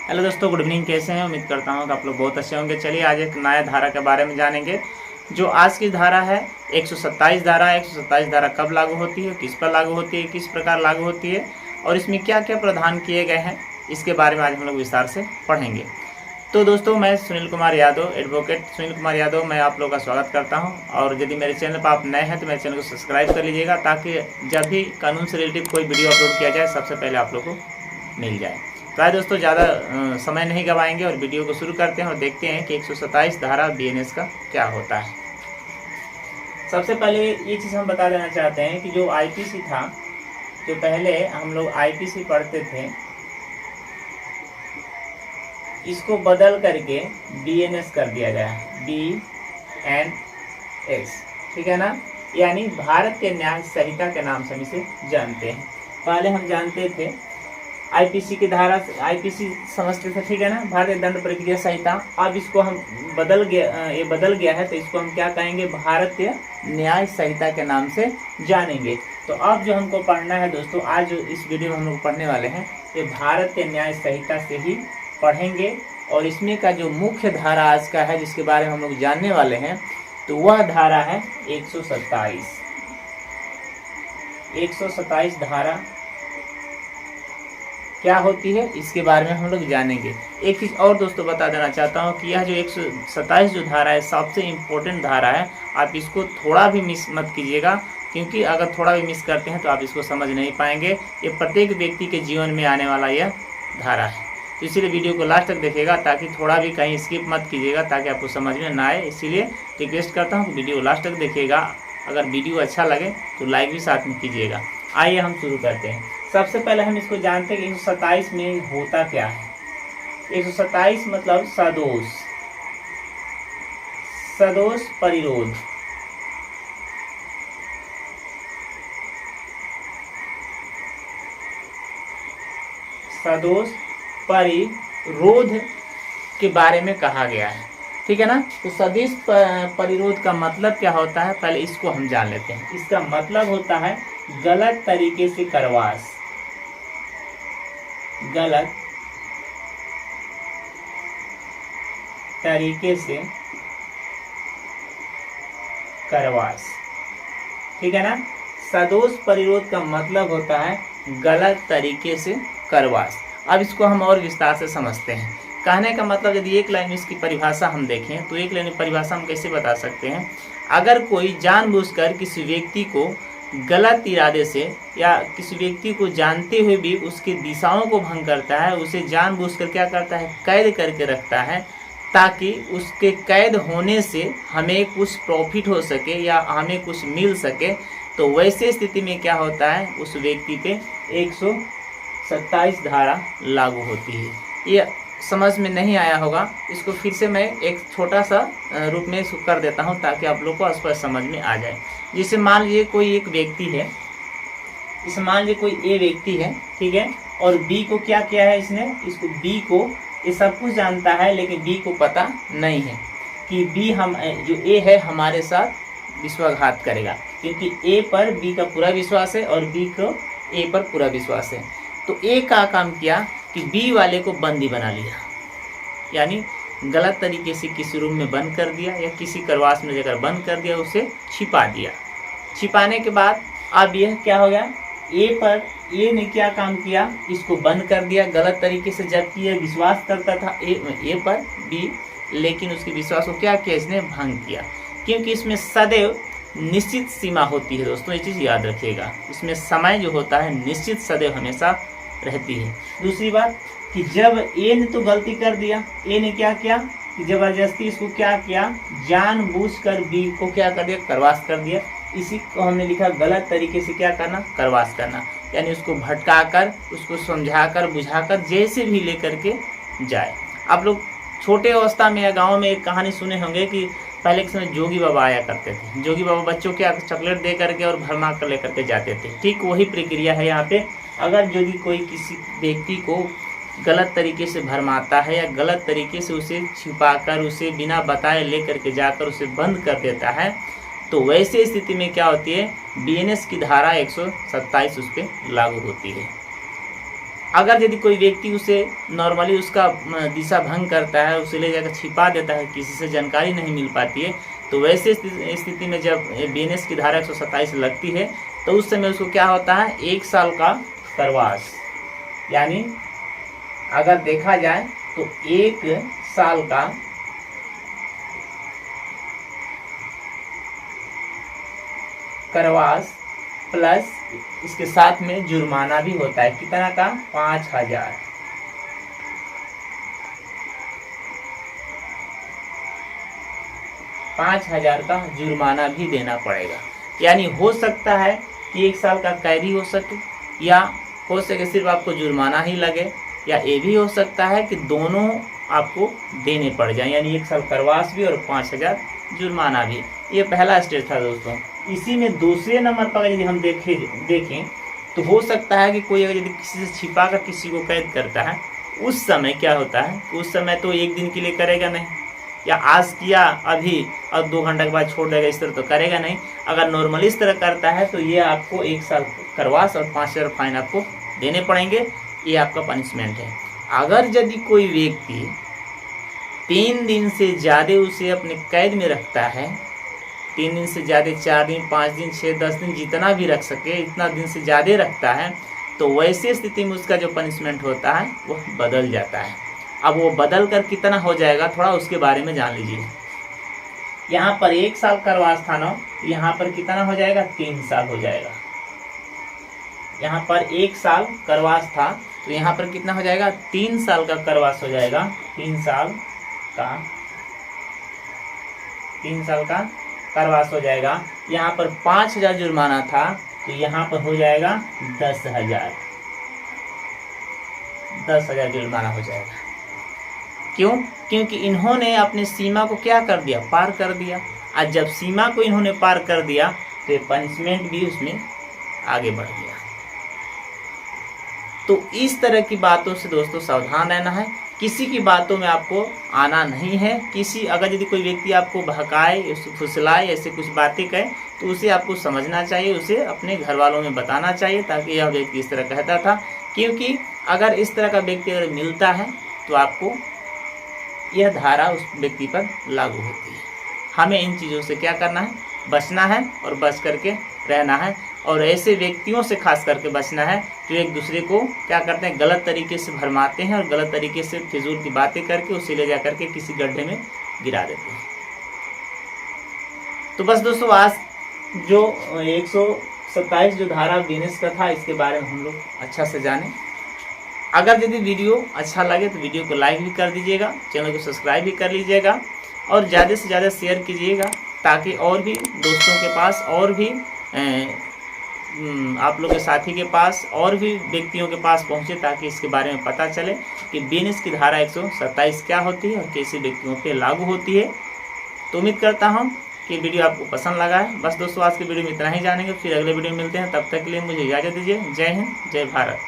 Hello दोस्तों, good evening. कैसे हैं? उम्मीद करता हूं कि आप लोग बहुत अच्छे होंगे। चलिए आज एक नया धारा के बारे में जानेंगे। जो आज की धारा है 127 धारा। 127 धारा कब लागू होती है, किस पर लागू होती है, किस प्रकार लागू होती है और इसमें क्या क्या प्रावधान किए गए हैं, इसके बारे में आज हम लोग विस्तार से पढ़ेंगे। तो दोस्तों, मैं सुनील कुमार यादव, एडवोकेट सुनील कुमार यादव, मैं आप लोगों का स्वागत करता हूं। और यदि मेरे चैनल पर आप नए हैं तो मेरे चैनल को सब्सक्राइब कर लीजिएगा, ताकि जब भी कानून से रिलेटेड कोई वीडियो अपलोड किया जाए सबसे पहले आप लोग को मिल जाए। तो आज दोस्तों ज़्यादा समय नहीं गवाएंगे और वीडियो को शुरू करते हैं और देखते हैं कि 127 धारा बीएनएस का क्या होता है। सबसे पहले ये चीज़ हम बता देना चाहते हैं कि जो आईपीसी था, जो पहले हम लोग आईपीसी पढ़ते थे, इसको बदल करके बीएनएस कर दिया गया, बीएनएस, ठीक है ना। यानी भारत के न्याय संहिता के नाम से हम इसे जानते हैं। पहले हम जानते थे आईपीसी की धारा, आईपीसी समझते थे, ठीक है ना, भारतीय दंड प्रक्रिया संहिता। अब इसको हम बदल गया है, तो इसको हम क्या कहेंगे, भारतीय न्याय संहिता के नाम से जानेंगे। तो अब जो हमको पढ़ना है दोस्तों, आज जो इस वीडियो में हम लोग पढ़ने वाले हैं, ये भारतीय न्याय संहिता से ही पढ़ेंगे। और इसमें का जो मुख्य धारा आज का है, जिसके बारे में हम लोग जानने वाले हैं, तो वह धारा है 127। 127 धारा क्या होती है, इसके बारे में हम लोग जानेंगे। एक चीज़ और दोस्तों बता देना चाहता हूँ कि यह जो 127 जो धारा है, सबसे इम्पोर्टेंट धारा है। आप इसको थोड़ा भी मिस मत कीजिएगा, क्योंकि अगर थोड़ा भी मिस करते हैं तो आप इसको समझ नहीं पाएंगे। ये प्रत्येक व्यक्ति के जीवन में आने वाला यह धारा है, तो इसीलिए वीडियो को लास्ट तक देखिएगा, ताकि थोड़ा भी कहीं स्किप मत कीजिएगा, ताकि आपको समझ में ना आए। इसीलिए रिक्वेस्ट करता हूँ कि वीडियो लास्ट तक देखिएगा। अगर वीडियो अच्छा लगे तो लाइक भी साथ में कीजिएगा। आइए हम शुरू करते हैं। सबसे पहले हम इसको जानते हैं कि 127 में होता क्या है। 127 मतलब सदोष, सदोष परिरोध। सदोष परिरोध के बारे में कहा गया है, ठीक है ना। तो सदोष परिरोध का मतलब क्या होता है, पहले इसको हम जान लेते हैं। इसका मतलब होता है गलत तरीके से करवास, गलत तरीके से करवास, ठीक है ना। सदोष परिरोध का मतलब होता है गलत तरीके से करवास। अब इसको हम और विस्तार से समझते हैं। कहने का मतलब, यदि एक लाइन में इसकी परिभाषा हम देखें, तो एक लाइन में परिभाषा हम कैसे बता सकते हैं। अगर कोई जानबूझकर किसी व्यक्ति को गलत इरादे से या किसी व्यक्ति को जानते हुए भी उसकी दिशाओं को भंग करता है, उसे जानबूझकर क्या करता है, कैद करके रखता है, ताकि उसके कैद होने से हमें कुछ प्रॉफिट हो सके या हमें कुछ मिल सके, तो वैसे स्थिति में क्या होता है, उस व्यक्ति पे 127 धारा लागू होती है। ये समझ में नहीं आया होगा, इसको फिर से मैं एक छोटा सा रूप में इसको कर देता हूँ, ताकि आप लोग को स्पष्ट समझ में आ जाए। जैसे मान लीजिए कोई एक व्यक्ति है, इस मान लीजिए कोई ए व्यक्ति है, ठीक है, और बी को क्या किया है इसने, इसको बी को ये सब कुछ जानता है, लेकिन बी को पता नहीं है कि बी हम जो ए है हमारे साथ विश्वासघात करेगा, क्योंकि ए पर बी का पूरा विश्वास है और बी को ए पर पूरा विश्वास है। तो ए का काम किया कि बी वाले को बंदी बना लिया, यानी गलत तरीके से किसी रूम में बंद कर दिया या किसी करवास में जगह बंद कर दिया, उसे छिपा दिया। छिपाने के बाद अब यह क्या हो गया, ए ने क्या काम किया, इसको बंद कर दिया गलत तरीके से, जबकि यह विश्वास करता था ए पर बी, लेकिन उसके विश्वास को क्या किया, इसने भंग किया। क्योंकि इसमें सदैव निश्चित सीमा होती है दोस्तों, ये चीज़ याद रखिएगा। इसमें समय जो होता है निश्चित सदैव हमेशा रहती है। दूसरी बात कि जब ए ने तो गलती कर दिया, ए ने क्या किया कि जबरदस्ती इसको क्या किया, जानबूझकर बी को क्या कर दिया, करवास कर दिया। इसी को हमने लिखा गलत तरीके से क्या करना, करवास करना, यानी उसको भटकाकर, उसको समझाकर बुझाकर जैसे भी लेकर के जाए। आप लोग छोटे अवस्था में या गाँव में एक कहानी सुने होंगे कि पहले के समय जोगी बाबा आया करते थे। जोगी बाबा बच्चों को चॉकलेट दे करके और भरमा कर लेकर के जाते थे। ठीक वही प्रक्रिया है यहाँ पे। अगर यदि कोई किसी व्यक्ति को गलत तरीके से भरमाता है या गलत तरीके से उसे छिपाकर, उसे बिना बताए लेकर के जाकर उसे बंद कर देता है, तो वैसे स्थिति में क्या होती है, बीएनएस की धारा 127 उस पर लागू होती है। अगर यदि कोई व्यक्ति उसे नॉर्मली उसका दिशा भंग करता है, उसे ले जाकर छिपा देता है, किसी से जानकारी नहीं मिल पाती है, तो वैसे स्थिति में जब बीएनएस की धारा 127 लगती है तो उस समय उसको क्या होता है, 1 साल का कारावास। यानी अगर देखा जाए तो 1 साल का कारावास प्लस इसके साथ में जुर्माना भी होता है। कितना का? 5,000। 5,000 का जुर्माना भी देना पड़ेगा। यानी हो सकता है कि 1 साल का कैदी हो सके, या हो सके सिर्फ आपको जुर्माना ही लगे, या ये भी हो सकता है कि दोनों आपको देने पड़ जाए, यानी 1 साल कारावास भी और 5,000 जुर्माना भी। ये पहला स्टेज था दोस्तों। इसी में दूसरे नंबर पर यदि हम देखें तो हो सकता है कि कोई अगर यदि किसी से छिपा कर किसी को कैद करता है, उस समय क्या होता है, उस समय तो 1 दिन के लिए करेगा नहीं, या आज किया अभी और 2 घंटे के बाद छोड़ देगा, इस तरह तो करेगा नहीं। अगर नॉर्मली इस तरह करता है तो ये आपको 1 साल कारावास और 5,000 फाइन आपको देने पड़ेंगे। ये आपका पनिशमेंट है। अगर यदि कोई व्यक्ति 3 दिन से ज़्यादा उसे अपने कैद में रखता है, 3 दिन से ज़्यादा, 4 दिन, 5 दिन, 6, 10 दिन, जितना भी रख सके, इतना दिन से ज़्यादा रखता है, तो वैसे स्थिति में उसका जो पनिशमेंट होता है वो बदल जाता है। अब वो बदल कर कितना हो जाएगा, थोड़ा उसके बारे में जान लीजिए। यहाँ पर 1 साल कारावास था ना, यहाँ पर कितना हो जाएगा, 3 साल हो जाएगा। यहाँ पर 1 साल कारावास था तो यहाँ पर कितना हो जाएगा, 3 साल का कारावास हो जाएगा। 3 साल का कारावास हो जाएगा। यहाँ पर 5,000 जुर्माना था तो यहाँ पर हो जाएगा 10,000। 10,000 जुर्माना हो जाएगा। क्यों? क्योंकि इन्होंने अपने सीमा को क्या कर दिया, पार कर दिया। आज जब सीमा को इन्होंने पार कर दिया तो ये पनिशमेंट भी उसमें आगे बढ़ गया। तो इस तरह की बातों से दोस्तों सावधान रहना है। किसी की बातों में आपको आना नहीं है। अगर यदि कोई व्यक्ति आपको बहकाए, फुसलाए, ऐसे कुछ बातें कहे तो उसे आपको समझना चाहिए, उसे अपने घर वालों में बताना चाहिए, ताकि यह व्यक्ति इस तरह कहता था। क्योंकि अगर इस तरह का व्यक्ति अगर मिलता है तो आपको यह धारा उस व्यक्ति पर लागू होती है। हमें इन चीज़ों से क्या करना है, बचना है और बच करके रहना है। और ऐसे व्यक्तियों से खास करके बचना है जो एक दूसरे को क्या करते हैं, गलत तरीके से भरमाते हैं और गलत तरीके से फिजूल की बातें करके उसे ले जा करके किसी गड्ढे में गिरा देते हैं। तो बस दोस्तों, आज जो 127 जो धारा बीएनएस का था, इसके बारे में हम लोग अच्छा से जाने। अगर यदि वीडियो अच्छा लगे तो वीडियो को लाइक भी कर दीजिएगा, चैनल को सब्सक्राइब भी कर लीजिएगा और ज़्यादा से ज़्यादा शेयर कीजिएगा, ताकि और भी दोस्तों के पास और भी आप लोग के साथी के पास और भी व्यक्तियों के पास पहुंचे, ताकि इसके बारे में पता चले कि बीएनएस की धारा 127 क्या होती है और कैसे व्यक्तियों पे लागू होती है। तो उम्मीद करता हूं कि वीडियो आपको पसंद लगा है। बस दोस्तों, आज के वीडियो में इतना ही जानेंगे, फिर अगले वीडियो में मिलते हैं। तब तक के लिए मुझे इजाज़त दीजिए। जय हिंद, जय भारत।